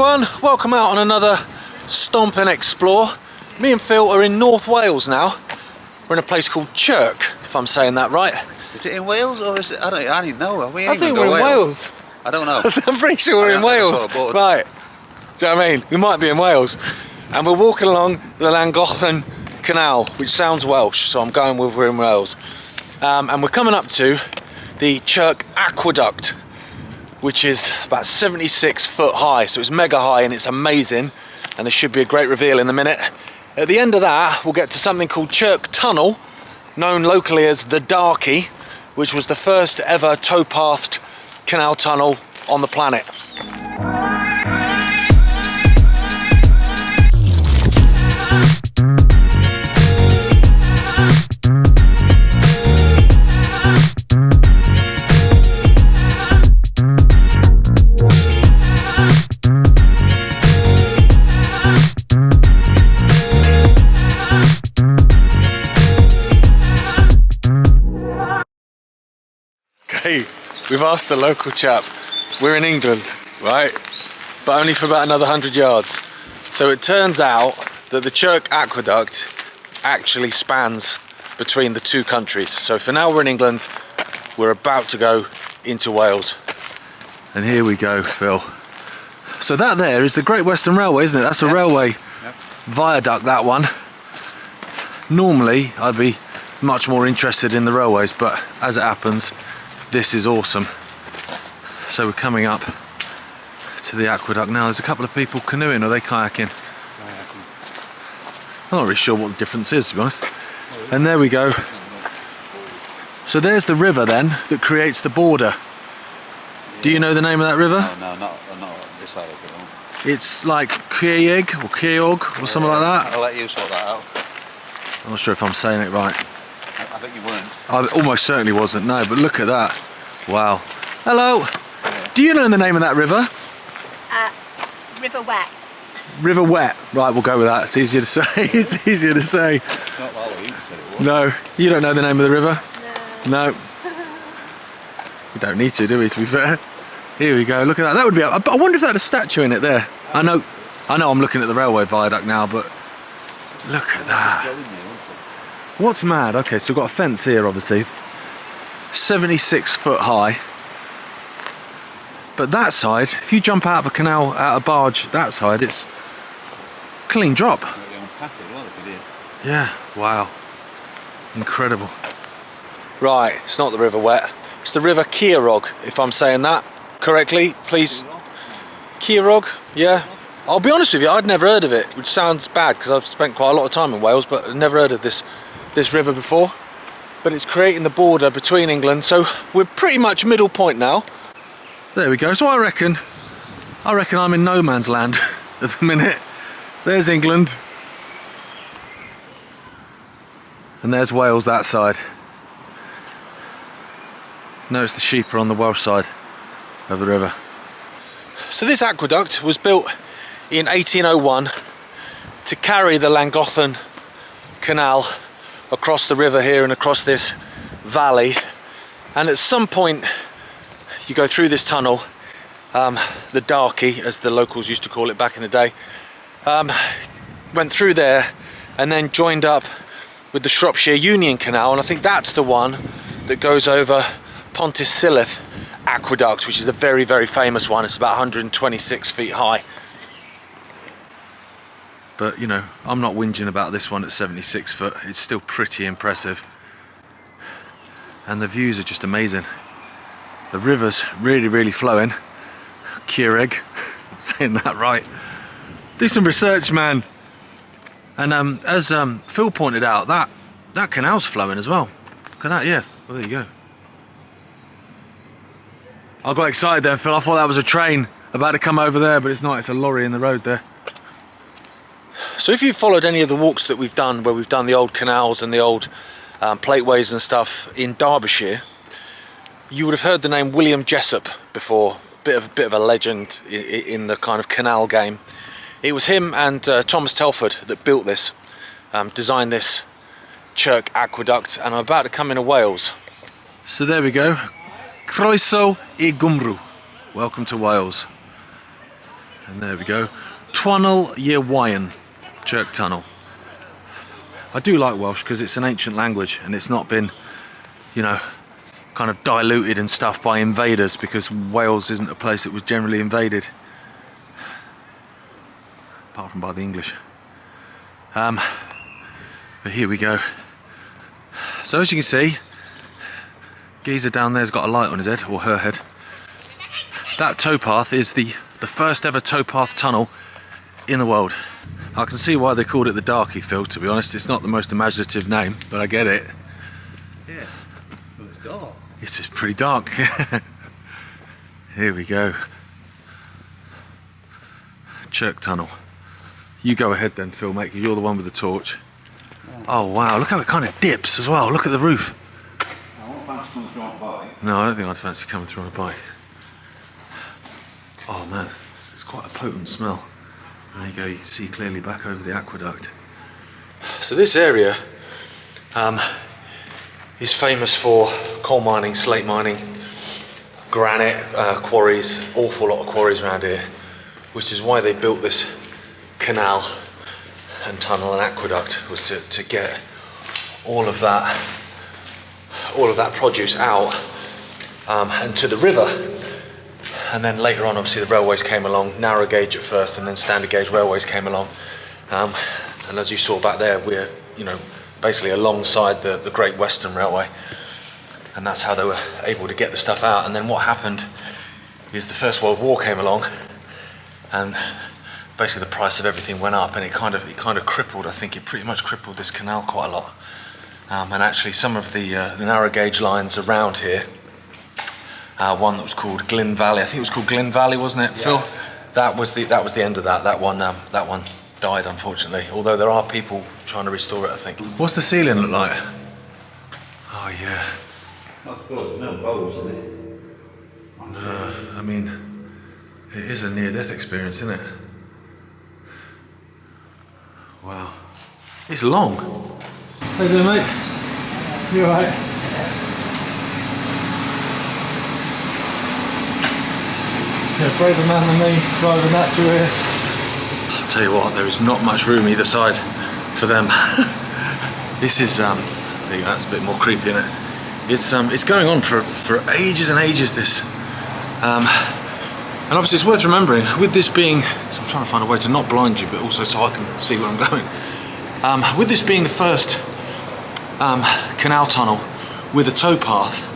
everyone, welcome out on another Stomp and Explore. Me and Phil are in North Wales now. We're in a place called Chirk, if I'm saying that right. Is it in Wales or is it? I don't even know. I think we're in Wales. I don't know. I'm pretty sure we're in Wales. Right. Do you know what I mean? We might be in Wales. And we're walking along the Llangollen Canal, which sounds Welsh, so I'm going with we're in Wales. And we're coming up to the Chirk Aqueduct, which is about 76 foot high, so it's mega high and it's amazing, and there should be a great reveal in a minute. At the end of that, we'll get to something called Chirk Tunnel, known locally as the Darkie, which was the first ever towpathed canal tunnel on the planet. We've asked the local chap, we're in England, right? But only for about another 100 yards. So it turns out that the Chirk Aqueduct actually spans between the two countries. So for now we're in England, we're about to go into Wales. And here we go, Phil. So that there is the Great Western Railway, isn't it? That's a railway viaduct, that one. Normally I'd be much more interested in the railways, but as it happens, this is awesome. So we're coming up to the aqueduct now. There's a couple of people canoeing. Are they kayaking? I'm not really sure what the difference is, to be honest. And there we go. So there's the river then that creates the border. Do you know the name of that river? No, not this side of it. It's like Cyeg or Cyog or something like that. I'll let you sort that out. I'm not sure if I'm saying it right. I bet you weren't. I almost certainly wasn't, no, but look at that. Wow. Hello. Do you know the name of that river? River Wet. River Wet. Right, we'll go with that. It's easier to say. It's easier to say. It's not that way you said it was. No. You don't know the name of the river? No. We don't need to, do we, to be fair? Here we go. Look at that. That would be... I wonder if that had a statue in it there. I know I'm looking at the railway viaduct now, but look at that. What's mad? Okay, so we've got a fence here, obviously. 76 foot high. But that side, if you jump out of a canal, out of a barge, that side, it's clean drop. Yeah, wow. Incredible. Right, it's not the River Wet. It's the River Chirk, if I'm saying that correctly, please. Chirk, yeah. I'll be honest with you, I'd never heard of it, which sounds bad because I've spent quite a lot of time in Wales, but I've never heard of this river before. But it's creating the border between England, so we're pretty much middle point now. There we go. So I reckon I'm in no man's land at the minute. There's England. And there's Wales that side. Notice the sheep are on the Welsh side of the river. So this aqueduct was built in 1801 to carry the Llangollen Canal across the river here and across this valley, and at some point you go through this tunnel, the Darkie as the locals used to call it back in the day, went through there and then joined up with the Shropshire Union Canal, and I think that's the one that goes over Pontysilith Aqueduct, which is a very, very famous one. It's about 126 feet high. But, you know, I'm not whinging about this one at 76 foot. It's still pretty impressive. And the views are just amazing. The river's really, really flowing. Chirk, saying that right. Do some research, man. And as Phil pointed out, that canal's flowing as well. Look at that, yeah. Well, there you go. I got excited there, Phil. I thought that was a train about to come over there, but it's not. It's a lorry in the road there. So if you've followed any of the walks that we've done, where we've done the old canals and the old plateways and stuff in Derbyshire, you would have heard the name William Jessop before. A bit of a legend in the kind of canal game. It was him and Thomas Telford that built this, designed this Chirk Aqueduct, and I'm about to come into Wales. So there we go. Croeso I Gymru. Welcome to Wales. And there we go. Tunnel Llangollen, Chirk Tunnel. I do like Welsh because it's an ancient language and it's not been, you know, kind of diluted and stuff by invaders, because Wales isn't a place that was generally invaded, apart from by the English. But here we go. So as you can see, geezer down there's got a light on his head, or her head. That towpath is the first ever towpath tunnel in the world. I can see why they called it the Darkie, Phil, to be honest. It's not the most imaginative name, but I get it. Yeah, well, it's dark. It's just pretty dark. Here we go. Chirk Tunnel. You go ahead then, Phil, mate, you're the one with the torch. Oh wow, look how it kind of dips as well. Look at the roof. I won't fancy coming through on a bike. No, I don't think I'd fancy coming through on a bike. Oh man, it's quite a potent smell. There you go, you can see clearly back over the aqueduct. So this area is famous for coal mining, slate mining, granite quarries, awful lot of quarries around here, which is why they built this canal and tunnel and aqueduct, was to get all of that produce out and to the river. And then later on, obviously, the railways came along, narrow gauge at first, and then standard gauge railways came along. And as you saw back there, we're, you know, basically alongside the Great Western Railway. And that's how they were able to get the stuff out. And then what happened is the First World War came along, and basically the price of everything went up, and it kind of crippled, I think it pretty much crippled this canal quite a lot. And actually some of the narrow gauge lines around here, one that was called Glyn Valley. I think it was called Glyn Valley, wasn't it, Phil? That was the end of that. That one died, unfortunately. Although there are people trying to restore it, I think. What's the ceiling look like? Oh yeah. That's good. No bows in it. I mean, it is a near-death experience, isn't it? Wow. It's long. How you doing, mate? You alright? Yeah, braver man than me driving that through here. I'll tell you what, there is not much room either side for them. This is, there you go, that's a bit more creepy, isn't it? It's going on for ages and ages, this. And obviously it's worth remembering, with this being, so I'm trying to find a way to not blind you, but also so I can see where I'm going. With this being the first canal tunnel with a towpath,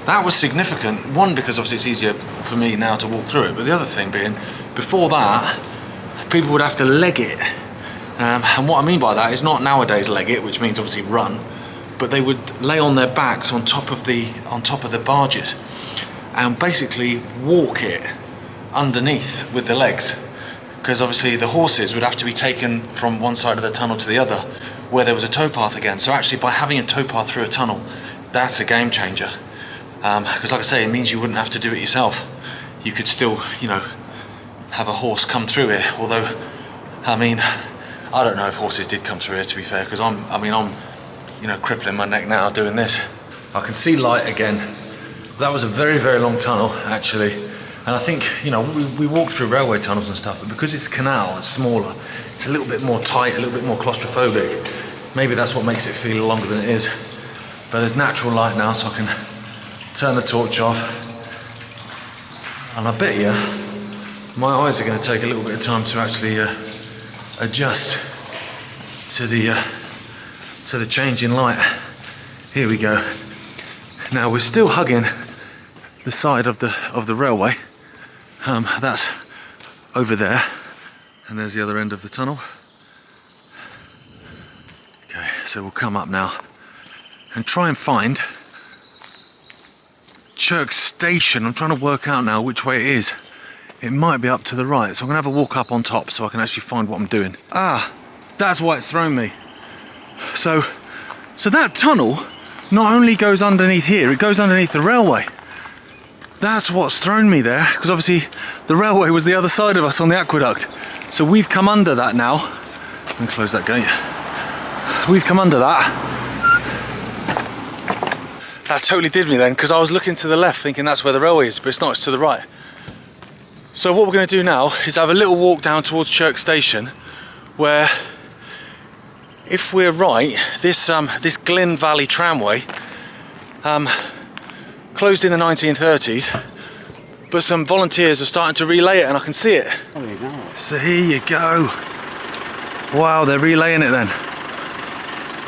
that was significant. One, because obviously it's easier for me now to walk through it, but the other thing being, before that, people would have to leg it. And what I mean by that is not nowadays leg it, which means obviously run, but they would lay on their backs on top of the barges and basically walk it underneath with the legs, because obviously the horses would have to be taken from one side of the tunnel to the other where there was a towpath again. So actually by having a towpath through a tunnel, that's a game changer. Because like I say, it means you wouldn't have to do it yourself. You could still, you know, have a horse come through it. Although, I mean, I don't know if horses did come through here, to be fair, because I'm, you know, crippling my neck now doing this. I can see light again. That was a very, very long tunnel, actually. And I think, you know, we walk through railway tunnels and stuff, but because it's canal, it's smaller, it's a little bit more tight, a little bit more claustrophobic. Maybe that's what makes it feel longer than it is. But there's natural light now, so I can turn the torch off, and I bet you my eyes are going to take a little bit of time to actually adjust to the change in light. Here we go. Now we're still hugging the side of the railway. That's over there, and there's the other end of the tunnel. Okay, so we'll come up now and try and find Chirk Station. I'm trying to work out now which way it is. It might be up to the right, so I'm gonna have a walk up on top so I can actually find what I'm doing. Ah, that's why it's thrown me. So that tunnel not only goes underneath here, it goes underneath the railway. That's what's thrown me there, because obviously the railway was the other side of us on the aqueduct. So we've come under that now. Let me close that gate. We've come under that. That totally did me then, because I was looking to the left thinking that's where the railway is, but it's not, it's to the right. So what we're going to do now is have a little walk down towards Chirk Station, where, if we're right, this Glyn Valley Tramway closed in the 1930s, but some volunteers are starting to relay it, and I can see it. Oh, you know. So here you go. Wow, they're relaying it then.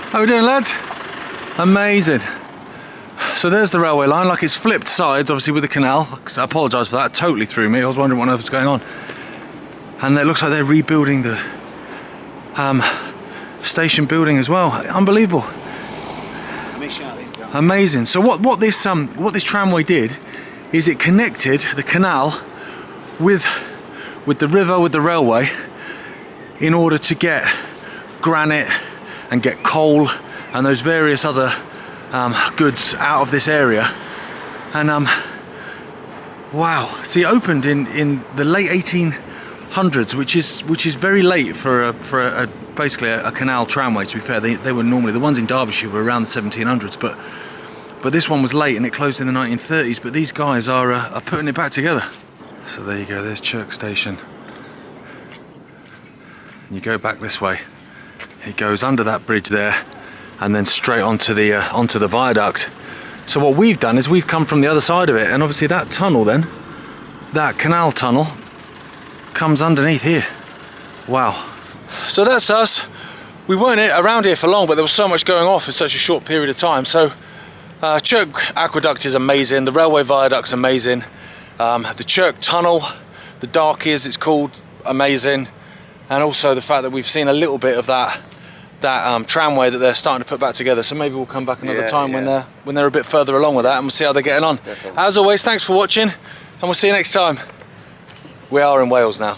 How we doing, lads? Amazing. So there's the railway line, like it's flipped sides, obviously, with the canal. I apologise for that, it totally threw me. I was wondering what on earth was going on. And it looks like they're rebuilding the station building as well. Unbelievable. Amazing. So what this tramway did is it connected the canal with the river, with the railway, in order to get granite and get coal and those various other goods out of this area. And wow, see, it opened in the late 1800s, which is very late for basically a canal tramway. To be fair, they were normally, the ones in Derbyshire were around the 1700s, but this one was late and it closed in the 1930s. But these guys are putting it back together. So there you go, there's Chirk Station. And you go back this way, it goes under that bridge there, and then straight onto the viaduct. So what we've done is we've come from the other side of it, and obviously that tunnel then, that canal tunnel, comes underneath here. Wow. So that's us. We weren't around here for long, but there was so much going off in such a short period of time. So Chirk Aqueduct is amazing, the railway viaduct's amazing, the Chirk Tunnel, the Darkie as it's called, amazing, and also the fact that we've seen a little bit of that tramway that they're starting to put back together. So maybe we'll come back another time when they're a bit further along with that, and we'll see how they're getting on. Definitely. As always, thanks for watching, and we'll see you next time. We are in Wales now.